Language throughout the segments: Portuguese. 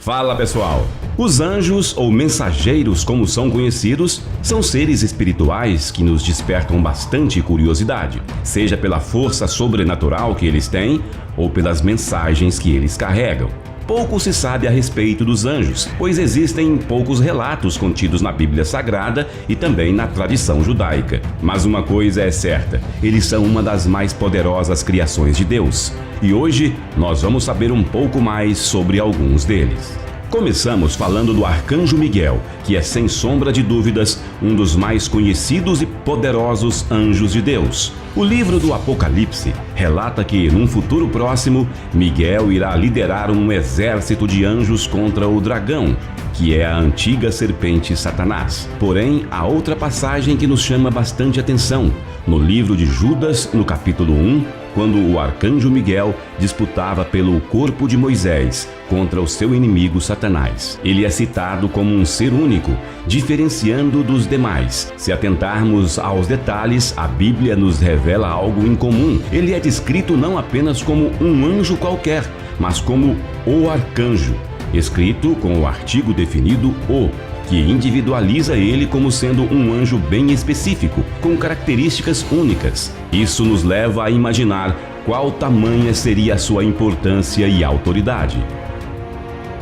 Fala pessoal! Os anjos, ou mensageiros como são conhecidos, são seres espirituais que nos despertam bastante curiosidade, seja pela força sobrenatural que eles têm ou pelas mensagens que eles carregam. Pouco se sabe a respeito dos anjos, pois existem poucos relatos contidos na Bíblia Sagrada e também na tradição judaica. Mas uma coisa é certa, eles são uma das mais poderosas criações de Deus. E hoje nós vamos saber um pouco mais sobre alguns deles. Começamos falando do Arcanjo Miguel, que é sem sombra de dúvidas um dos mais conhecidos e poderosos anjos de Deus. O livro do Apocalipse relata que, num futuro próximo, Miguel irá liderar um exército de anjos contra o dragão, que é a antiga serpente Satanás. Porém, há outra passagem que nos chama bastante atenção. No livro de Judas, no capítulo 1, quando o Arcanjo Miguel disputava pelo corpo de Moisés contra o seu inimigo Satanás. Ele é citado como um ser único, diferenciando dos demais. Se atentarmos aos detalhes, a Bíblia nos revela algo em comum. Ele é descrito não apenas como um anjo qualquer, mas como o arcanjo, escrito com o artigo definido o, que individualiza ele como sendo um anjo bem específico, com características únicas. Isso nos leva a imaginar qual tamanha seria a sua importância e autoridade.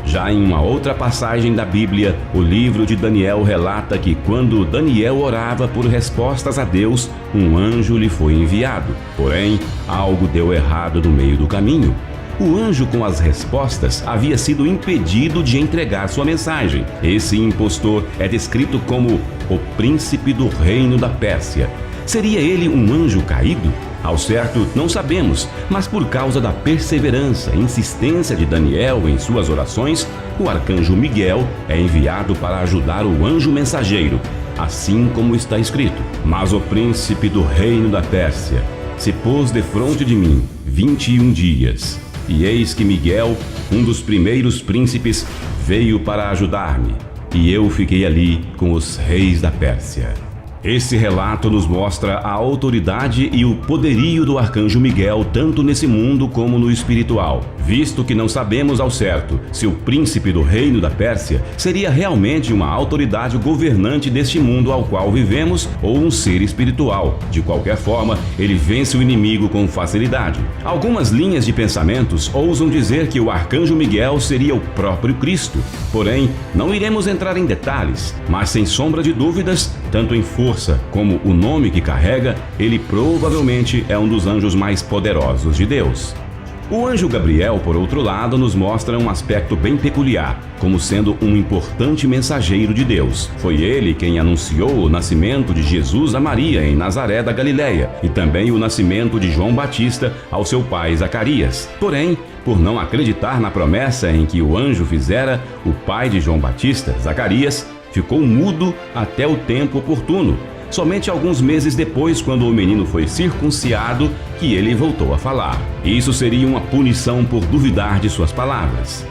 Já em uma outra passagem da Bíblia, o livro de Daniel relata que quando Daniel orava por respostas a Deus, um anjo lhe foi enviado. Porém, algo deu errado no meio do caminho. O anjo com as respostas havia sido impedido de entregar sua mensagem. Esse impostor é descrito como o príncipe do reino da Pérsia. Seria ele um anjo caído? Ao certo, não sabemos, mas por causa da perseverança e insistência de Daniel em suas orações, o arcanjo Miguel é enviado para ajudar o anjo mensageiro, assim como está escrito: "Mas o príncipe do reino da Pérsia se pôs defronte de mim 21 dias. E eis que Miguel, um dos primeiros príncipes, veio para ajudar-me, e eu fiquei ali com os reis da Pérsia." Esse relato nos mostra a autoridade e o poderio do Arcanjo Miguel tanto nesse mundo como no espiritual, visto que não sabemos ao certo se o príncipe do reino da Pérsia seria realmente uma autoridade governante deste mundo ao qual vivemos ou um ser espiritual. De qualquer forma, ele vence o inimigo com facilidade. Algumas linhas de pensamentos ousam dizer que o Arcanjo Miguel seria o próprio Cristo. Porém, não iremos entrar em detalhes, mas sem sombra de dúvidas, tanto em força como o nome que carrega, ele provavelmente é um dos anjos mais poderosos de Deus. O anjo Gabriel, por outro lado, nos mostra um aspecto bem peculiar, como sendo um importante mensageiro de Deus. Foi ele quem anunciou o nascimento de Jesus a Maria em Nazaré da Galileia e também o nascimento de João Batista ao seu pai Zacarias. Porém, por não acreditar na promessa em que o anjo fizera, o pai de João Batista, Zacarias, ficou mudo até o tempo oportuno. Somente alguns meses depois, quando o menino foi circuncidado, que ele voltou a falar. Isso seria uma punição por duvidar de suas palavras.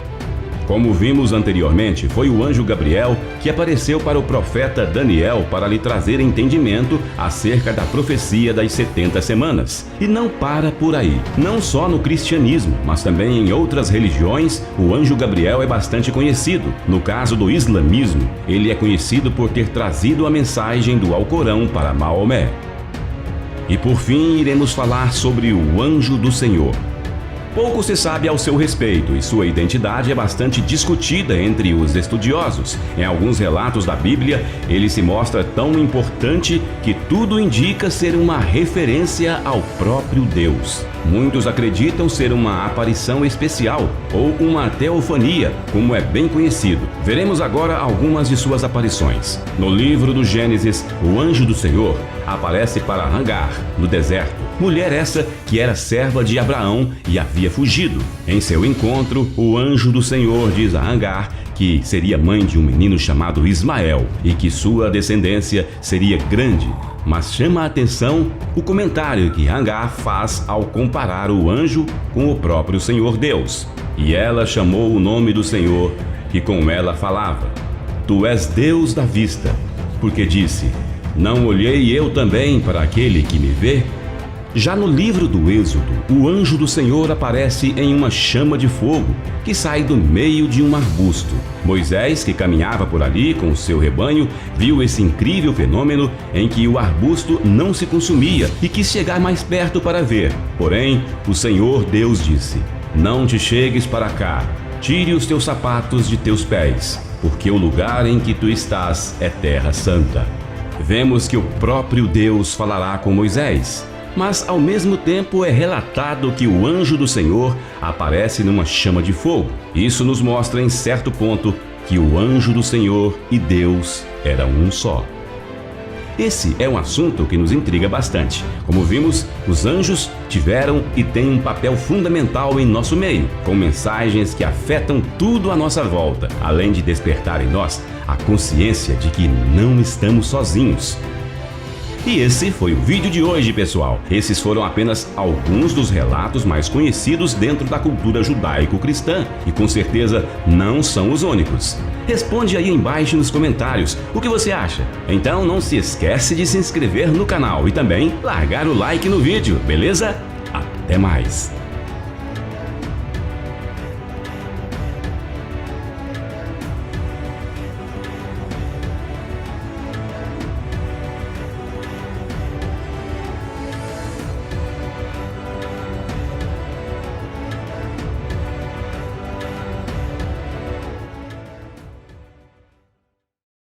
Como vimos anteriormente, foi o anjo Gabriel que apareceu para o profeta Daniel para lhe trazer entendimento acerca da profecia das 70 semanas. E não para por aí. Não só no cristianismo, mas também em outras religiões, o anjo Gabriel é bastante conhecido. No caso do islamismo, ele é conhecido por ter trazido a mensagem do Alcorão para Maomé. E por fim, iremos falar sobre o anjo do Senhor. Pouco se sabe ao seu respeito e sua identidade é bastante discutida entre os estudiosos. Em alguns relatos da Bíblia, ele se mostra tão importante que tudo indica ser uma referência ao próprio Deus. Muitos acreditam ser uma aparição especial ou uma teofania, como é bem conhecido. Veremos agora algumas de suas aparições. No livro do Gênesis, o anjo do Senhor aparece para Agar, no deserto. Mulher essa que era serva de Abraão e havia fugido. Em seu encontro, o anjo do Senhor diz a Agar que seria mãe de um menino chamado Ismael e que sua descendência seria grande. Mas chama a atenção o comentário que Agar faz ao comparar o anjo com o próprio Senhor Deus. E ela chamou o nome do Senhor, que com ela falava: "Tu és Deus da vista", porque disse: "Não olhei eu também para aquele que me vê?" Já no livro do Êxodo, o anjo do Senhor aparece em uma chama de fogo que sai do meio de um arbusto. Moisés, que caminhava por ali com o seu rebanho, viu esse incrível fenômeno em que o arbusto não se consumia e quis chegar mais perto para ver. Porém, o Senhor Deus disse: "Não te chegues para cá, tire os teus sapatos de teus pés, porque o lugar em que tu estás é terra santa." Vemos que o próprio Deus falará com Moisés, mas ao mesmo tempo é relatado que o anjo do Senhor aparece numa chama de fogo. Isso nos mostra em certo ponto que o anjo do Senhor e Deus eram um só. Esse é um assunto que nos intriga bastante. Como vimos, os anjos tiveram e têm um papel fundamental em nosso meio, com mensagens que afetam tudo à nossa volta, além de despertar em nós a consciência de que não estamos sozinhos. E esse foi o vídeo de hoje, pessoal. Esses foram apenas alguns dos relatos mais conhecidos dentro da cultura judaico-cristã e com certeza não são os únicos. Responde aí embaixo nos comentários o que você acha. Então não se esquece de se inscrever no canal e também largar o like no vídeo, beleza? Até mais!